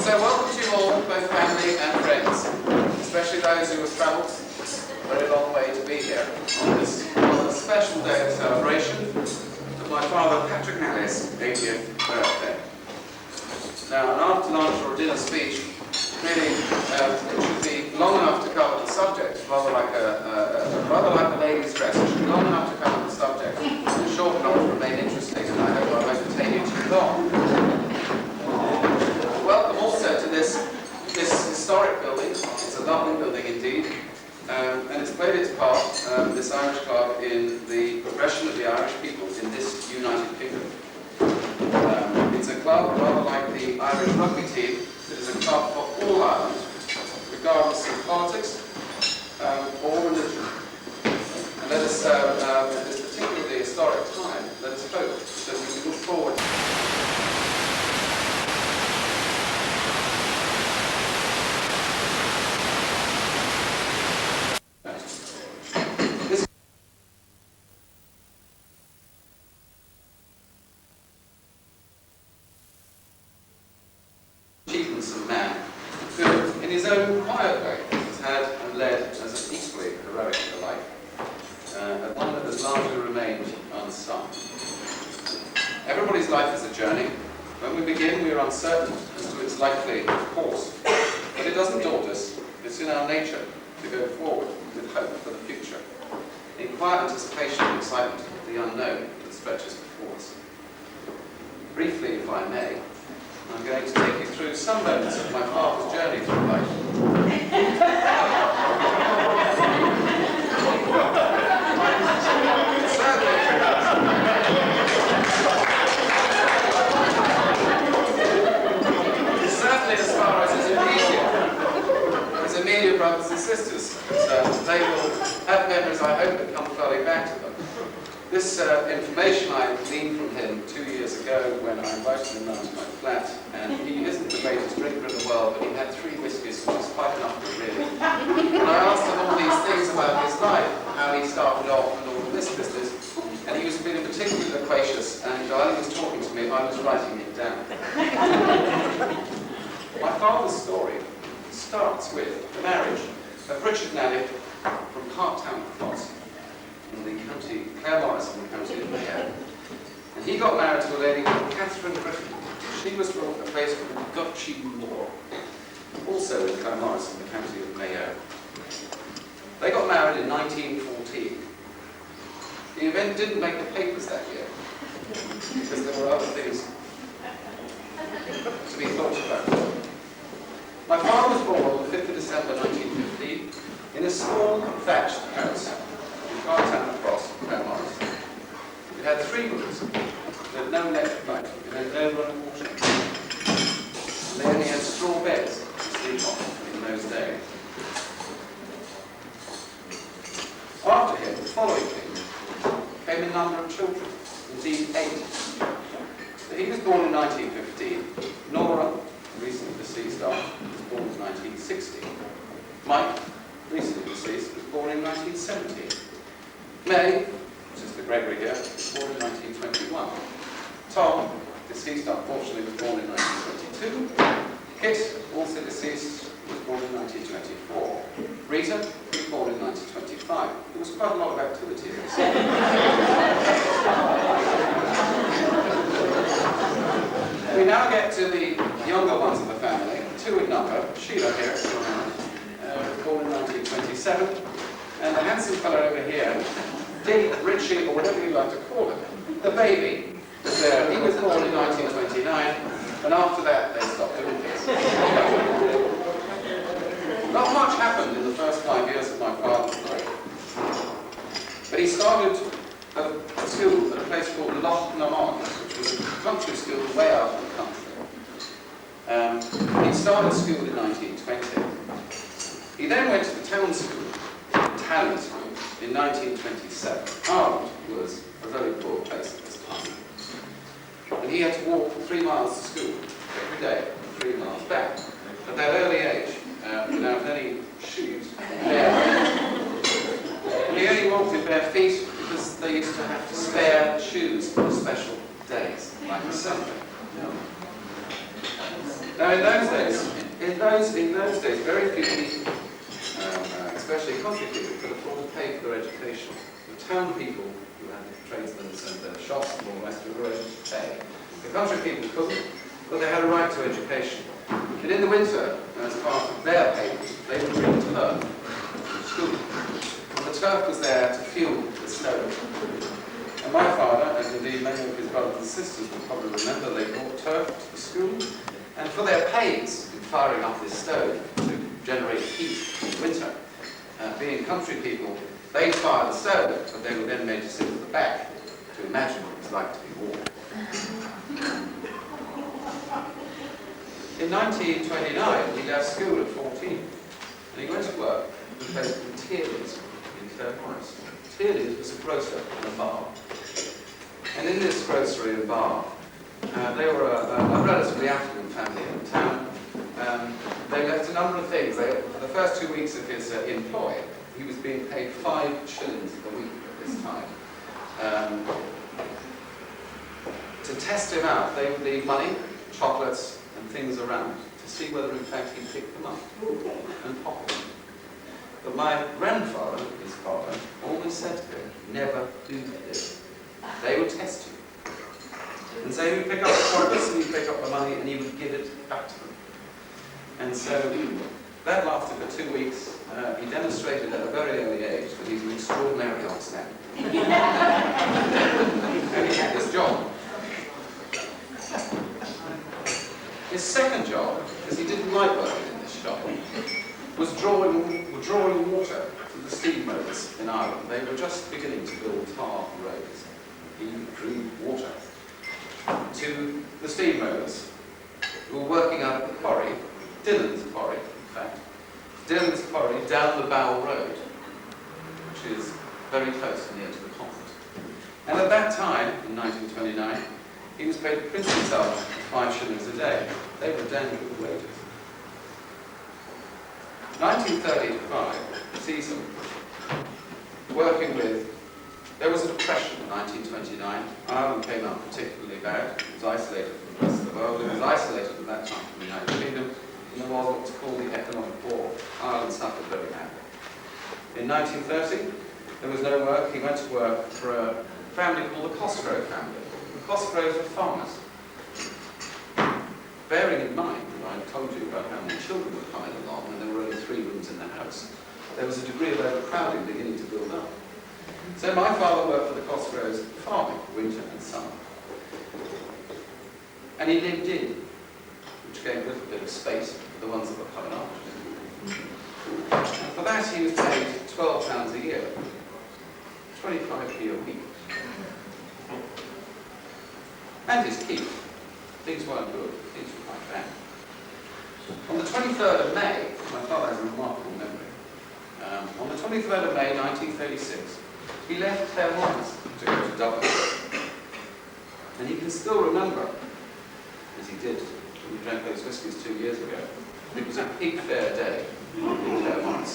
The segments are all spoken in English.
So welcome to you all, both family and friends, especially those who have travelled a very long way to be here on this rather special day of celebration of my father Patrick Nally's 80th birthday. Now, an after-lunch or a dinner speech, really, it should be long enough to cover the subject, rather like a lady's dress. It should be long enough to cover the subject, and short enough to remain interesting, and I hope I won't detain you too long. Welcome also to this historic building. It's a lovely building indeed, and it's played its part, this Irish club, in the progression of the Irish people in this United Kingdom. It's a club rather like the Irish rugby team. It is a club for all Ireland, regardless of politics or religion. And let us, at this particularly historic time, let us hope that we can look forward achievements of man, who, in his own quiet way, has had and led as an equally heroic life, and one that has largely remained unsung. Everybody's life is a journey. When we begin, we are uncertain as to its likely course, but it doesn't daunt us. It's in our nature to go forward with hope for the future, in quiet anticipation and excitement of the unknown that stretches before us. Briefly, if I may, I'm going to take you through some moments of my father's journey through life. Certainly as far as his immediate brothers and sisters, so they will have memories, I hope, that come flooding back to them. This information I gleaned from him 2 years ago when I invited him round to my flat, and he isn't the greatest drinker in the world, but he had 3 whiskies, which is quite enough for really. And I asked him all these things about his life, how he started off and all of this business, and he was feeling particularly loquacious, and while he was talking to me, I was writing it down. My father's story starts with the marriage of Richard Nally from Parktown Cross, in the county, Claremorris in the county of Mayo. And he got married to a lady called Catherine Griffin. She was from a place called Gotchi Moor, also in Claremorris in the county of Mayo. They got married in 1914. The event didn't make the papers that year, because there were other things to be thought about. My father was born on the 5th of December 1915 in a small thatched house Parktown Cross, Claremorris. It had 3 rooms. It had no electric light. It had no running water. And they only had straw beds to sleep on in those days. After him, the following king, came a number of children, indeed 8. So he was born in 1915. Nora, recently deceased, was born in 1960. Mike, recently deceased, was born in 1970. May, which is the Gregory here, was born in 1921. Tom, deceased unfortunately, was born in 1922. Kit, also deceased, was born in 1924. Rita was born in 1925. There was quite a lot of activity in this. We now get to the younger ones of the family, 2 in number. Sheila here, was born in 1927. And the handsome fellow over here, Dick, Richie, or whatever you like to call him, the baby, was there. He was born in 1929, and after that they stopped doing this. Not much happened in the first 5 years of my father's life. But he started at a school at a place called Loch Namon, which was a country school way out in the country. He started school in 1920. He then went to the town school, Talent School, in 1927. Ireland was a very poor place at this time. And he had to walk 3 miles to school every day, 3 miles back. At that early age, without any shoes, and he only walked in bare feet because they used to have to spare shoes for special days, like a Sunday. Now, in those days, very few people, especially country people, could afford to pay for their education. The town people, who had tradesmen and shops and all the rest of it, were able to pay. The country people couldn't, but they had a right to education. And in the winter, as part of their payment, they would bring turf to school. And the turf was there to fuel the stove. And my father, and indeed many of his brothers and sisters will probably remember, they brought turf to the school. And for their pains in firing up this stove to generate heat in winter, being country people, they'd fire the stove, but they were then made to sit at the back to imagine what it was like to be warm. In 1929, he left school at 14, and he went to work at a place called Tierley's in Claremont. Tierley's was a grocer and a bar. And in this grocery and bar, they were a relatively affluent family in the town. They left a number of things. For the first 2 weeks of his employ, he was being paid 5 shillings a week at this time. To test him out, they would leave money, chocolates, and things around to see whether in fact he'd pick them up and pocket them. But my grandfather, his father, always said to him, never do this. They would test you. And so he would pick up the chocolates and he'd pick up the money and he would give it back to them. And so that lasted for 2 weeks. He demonstrated at a very early age that he's an extraordinarily honest man. And he had this job. His second job, because he didn't like working in this shop, was drawing water from the steamrollers in Ireland. They were just beginning to build tar roads. He drew water to the steamrollers who were working out at the quarry, Dillon's quarry, in fact. Dillon's quarry down the Bow Road, which is very close and near to the convent. And at that time, in 1929, he was paid a princely sum of 5 shillings a day. They were damn good wages. 1935 sees him working with. There was a depression in 1929. Ireland came out particularly bad. It was isolated from the rest of the world. It was isolated at that time from the United Kingdom. And there was what was called the economic war. Ireland suffered very badly. In 1930, there was no work. He went to work for a family called the Cosgrove family. The Cosgroves were farmers. Bearing in mind that I told you about how many children were coming along and there were only 3 rooms in the house, there was a degree of overcrowding beginning to build up. So my father worked for the Cosgroves farming, winter and summer. And he lived in, which gave a little bit of space for the ones that were coming after him. And for that he was paid £12 a year, 25p a week. And his keep. Things weren't good, things were quite bad. On the 23rd of May, my father has a remarkable memory. On the 23rd of May 1936, he left Claremont to go to Dublin. And he can still remember, as he did when we drank those whiskies 2 years ago, it was a pig fair day in Claremont.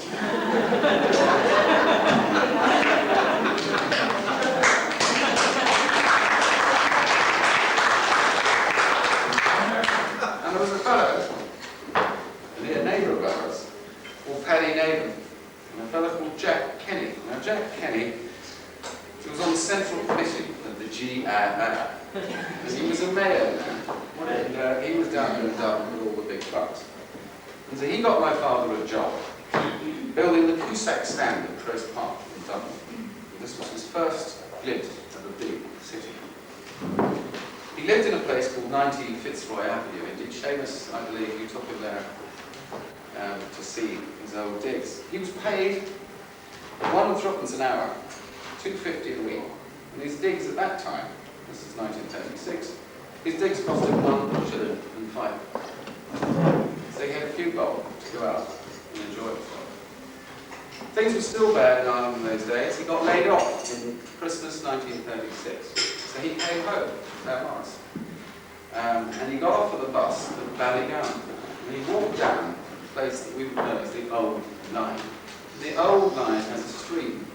And there was a fellow, a near neighbour of ours, called Paddy Naven, and a fellow called Jack Kenny. Now Jack Kenny, he was on the central committee of the GRR, and he was a mayor now, and he was down there in Dublin with all the big bucks. And so he got my father a job, building the Cusack stand at Crow's Park in Dublin. And this was his first glimpse of a big city. He lived in a place called 90 Fitzroy Avenue. Indeed, Seamus, I believe, you took him there to see his old digs. He was paid 1 3 an hour, 2.50 a week. And his digs at that time, this is 1936, his digs cost him 1 shilling and 5. So he had a few bob to go out and enjoy himself. Things were still bad in Ireland in those days. He got laid off in Christmas 1936. So he came home to Claremont. And he got off of the bus at Ballygowan. And he walked down a place that we would know as the Old Line. The Old Line has a stream.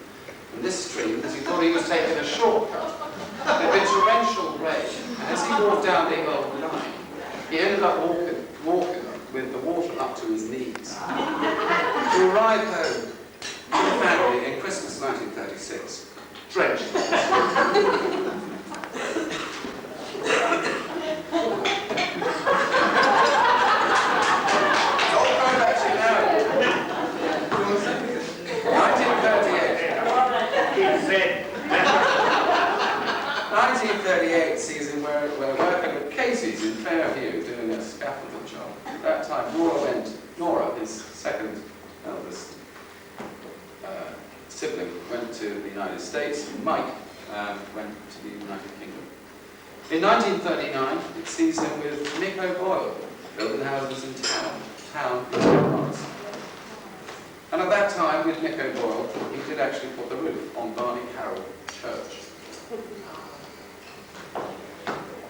And this stream, because he thought he was taking a shortcut, there had been torrential rain. And as he walked down the Old Line, he ended up walking walking with the water up to his knees, to arrive home to the family in Christmas 1936, drenched. All going back to you now. 1938 sees him we're working with Casey's in Fairview doing a scaffolding job. At that time, Nora, his second eldest sibling, went to the United States, and Mike went to the United Kingdom. In 1939, it sees him with Nick O'Boyle, building houses in town in France. And at that time, with Nick O'Boyle, he did actually put the roof on Barney Carroll Church.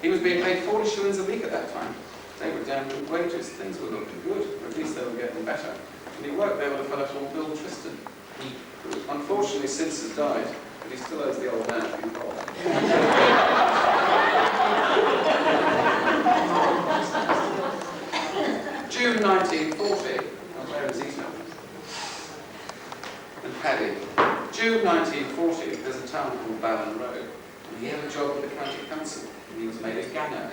He was being paid 40 shillings a week at that time. They were down good wages, things were looking good, or at least they were getting better. And he worked there with a fellow called Bill Tristan, who unfortunately since has died, but he still owes the old man a few dollars. June 1940, and where is he now? And Paddy. June 1940, there's a town called Ballon Road, and he had a job with the county council, and he was made a ganger.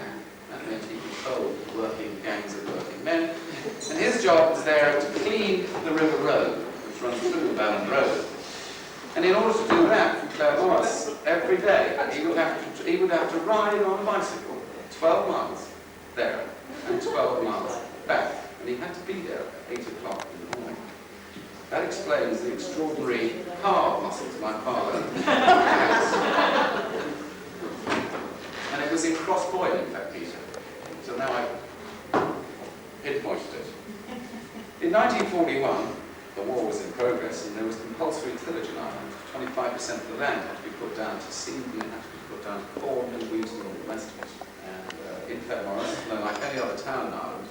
That meant he controlled working gangs of working men, and his job was there to clean the River Road, which runs through Ballon Road. And in order to do that from Claremorris, every day he would have to ride on a bicycle 12 miles there and 12 miles back, and he had to be there at 8 o'clock in the morning. That explains the extraordinary calf muscles my father has. And it was in Cross Boyne, in fact, Peter. So now I've pinpointed it. In 1941, the war was in progress, and there was compulsory tillage in Ireland. 25% of the land had to be put down to seed, and it had to be put down to corn and wheat and all the rest of it. And in Claremorris, like any other town in Ireland,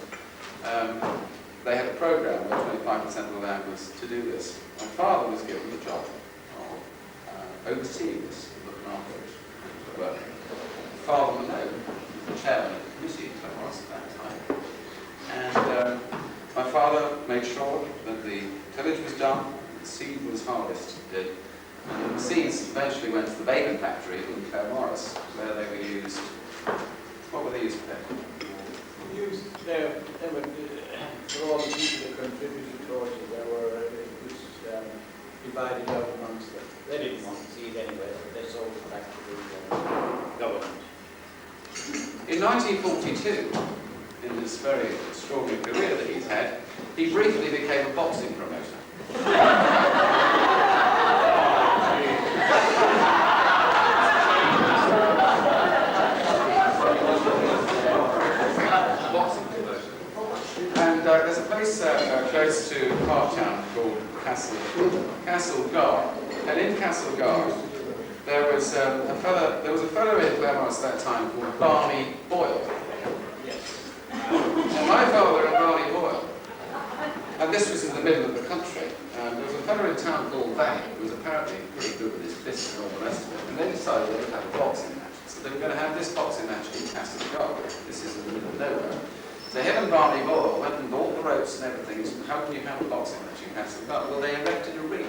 they had a programme where 25% of the land was to do this. My father was given the job of overseeing this, looking after it, working. Father Malone was the chairman of the committee in Claremorris at that time. And my father made sure that the tillage was done, the seed was harvested, and the seeds eventually went to the bacon factory in Claremorris, where they were used. What were they used for? For all the people that contributed towards it, it was divided out amongst them. They didn't want to see it anyway, but they sold it back to the government. In 1942, in this very extraordinary career that he's had, he briefly became a boxing promoter. There's a place close to Parktown called Castlegar, and in Castlegar there was a fellow in Claremorris at that time called Barney Boyle. And my father and Barney Boyle, and this was in the middle of the country. There was a fellow in town called Vague who was apparently pretty good with his fists and all the rest of it, and they decided they would have a boxing match. So they were going to have this boxing match in Castlegar. This is in the middle of nowhere. So him and Barney Boyle went and bought the ropes and everything. So how can you have a boxing match in Castlegar? Well, they erected a ring,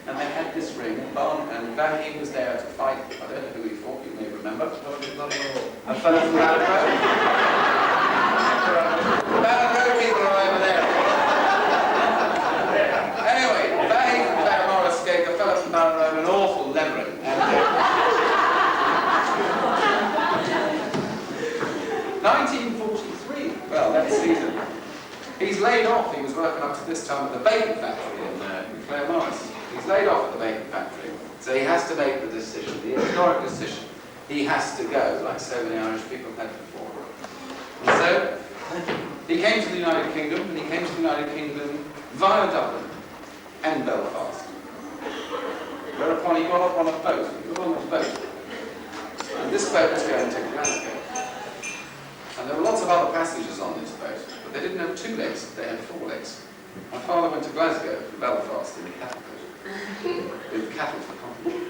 and they had this ring, and Barney was there to fight. I don't know who he fought, you may remember. A fellow from Ballon Road. Ballon Road people are over there. Anyway, Barney from Claremorris gave the fellow from Ballon Road an awful levering. 1943, well, that season. He's laid off. He was working up to this time at the bacon factory in Claremorris. He's laid off at the bacon factory, so he has to make the decision, the historic decision. He has to go, like so many Irish people had before. And so, he came to the United Kingdom, and he came to the United Kingdom via Dublin and Belfast. Whereupon he got up on a boat. He got on a boat. And this boat was going to Glasgow. And there were lots of other passengers on this boat, but they didn't have 2 legs, they had 4 legs. My father went to Glasgow from Belfast in a cattle boat, with cattle for company.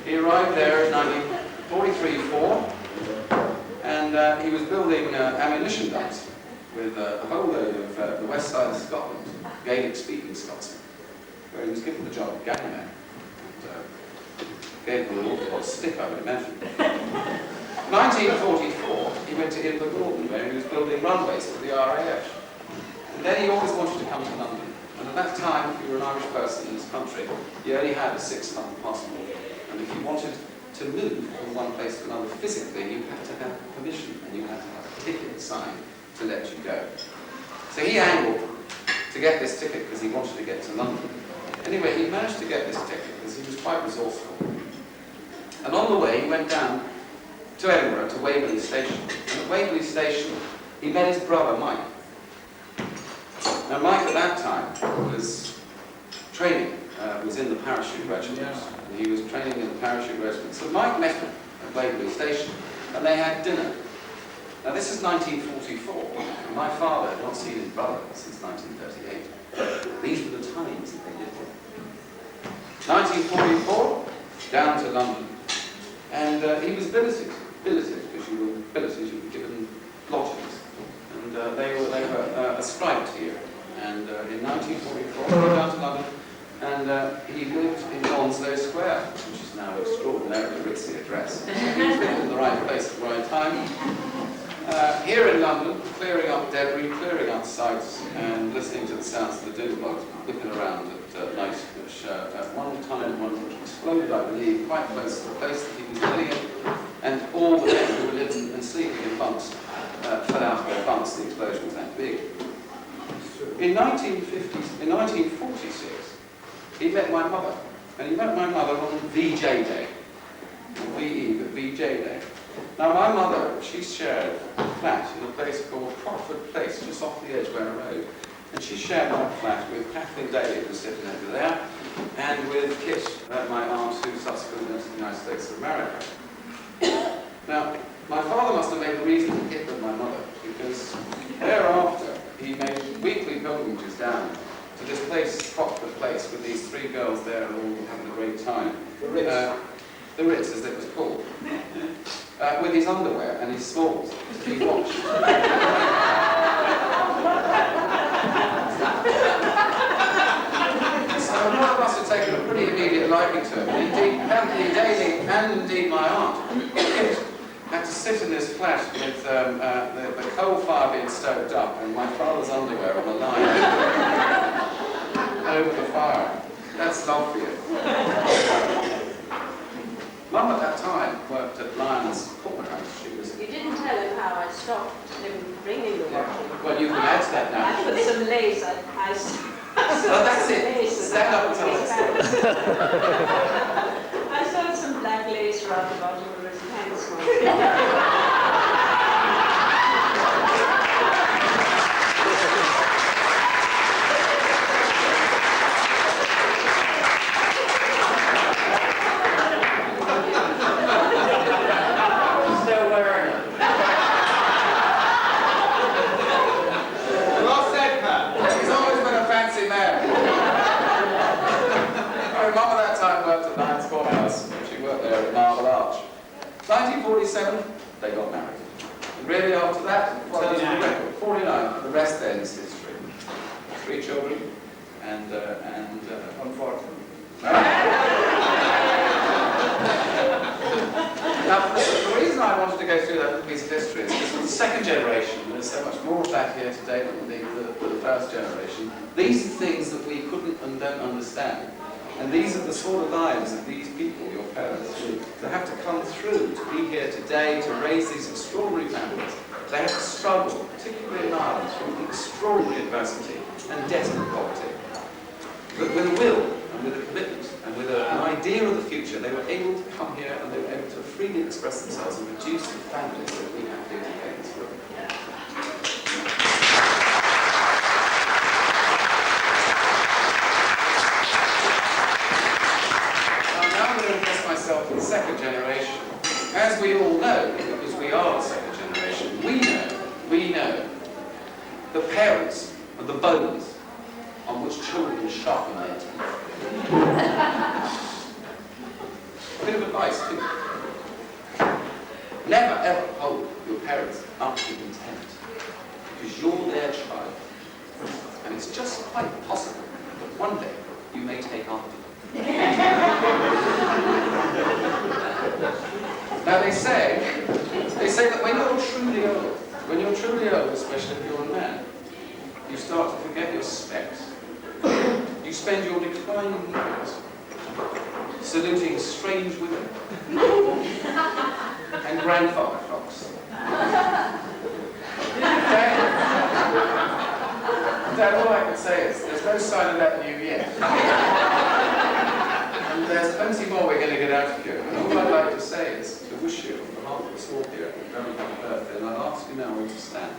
He arrived there in 1943-4, and And he was building ammunition dumps with a whole load of the west side of Scotland, Gaelic-speaking Scotsmen, where he was given the job of gangman. And gave them an awful lot stick, I would imagine. 1944, he went to Invergordon, where he was building runways for the RAF. And then he always wanted to come to London. And at that time, if you were an Irish person in this country, you only had a 6-month passport. And if you wanted to move from one place to another physically, you had to have permission, and you had to have a ticket signed to let you go. So he angled to get this ticket because he wanted to get to London. Anyway, he managed to get this ticket because he was quite resourceful. And on the way, he went down to Edinburgh, to Waverley Station. And at Waverley Station, he met his brother, Mike. Now, Mike at that time was training, was in the parachute regiment. And he was training in the parachute regiment. So Mike met him at Waverley Station, and they had dinner. Now, this is 1944, and my father had not seen his brother since 1938. These were the times that they lived in. 1944, down to London. And he was billeted, because you were billeted, you were given lodgings. And they were striped here. And in 1944, he went down to London, and he lived in Onslow Square, which is now extraordinarily ritzy address. He was living in the right place at the right time. Here in London, clearing up debris, clearing up sites, and listening to the sounds of the dinner box, whipping around at night, which at one time exploded, I believe, quite close to the place that he was living in, and all the men who were living and sleeping in bunks fell out of their bunks. The explosion was that big. In 1946, he met my mother, and he met my mother on VJ Day, not VE, but VJ Day. Now, my mother, she shared a flat in a place called Crockford Place, just off the Edgware Road. And she shared my flat with Kathleen Daly, who was sitting over there, and with Kit, my aunt, who subsequently went to the United States of America. Now, my father must have made a reasonable hit with my mother, because thereafter, he made weekly pilgrimages down to this place, Crockford Place, with these 3 girls there all having a great time. The Ritz, as it was called. With his underwear and his smalls to be watched. So one of us had taken a pretty immediate liking to him. Indeed, Kathleen Daly and indeed my aunt had to sit in this flat with the coal fire being stoked up and my father's underwear on the line over the fire. That's love for you. Mum at that time worked at Lyons Corner House. She was. You didn't tell him how I stopped him bringing the washing. Well, you can add to that now. I put some lace. I that's it. Stand up and tell us. I sewed some black lace around the bottom of his pants. Mum at that time worked at Lyons Corner House. She worked there at Marble Arch. 1947, they got married. And really after that, 49. The rest then is history. 3 children, and unfortunately. Now, the reason I wanted to go through that piece of history is because for the second generation, there's so much more of that here today than the first generation. These are things that we couldn't and don't understand. And these are the sort of lives that these people, your parents, that have to come through to be here today, to raise these extraordinary families. They have to struggle, particularly in Ireland, through extraordinary adversity and desperate poverty. But with a will, and with a commitment, and with an idea of the future, they were able to come here and they were able to freely express themselves and produce the families that we have here today in this room. Myself in the second generation. As we all know, because we are the second generation, we know the parents are the bones on which children sharpen their teeth. A bit of advice too. Never ever hold your parents up to content, because you're their child. And it's just quite possible that one day you may take after them. Now they say that when you're truly old, especially if you're a man, you start to forget your specs. You spend your declining years saluting strange women and grandfather clocks. Dad, all I can say is there's no sign of that in you yet. And there's plenty more we're going to get out of you. And all I'd like to say is to wish you, on behalf of us all here, a very happy birthday. And I'll ask you now all to stand.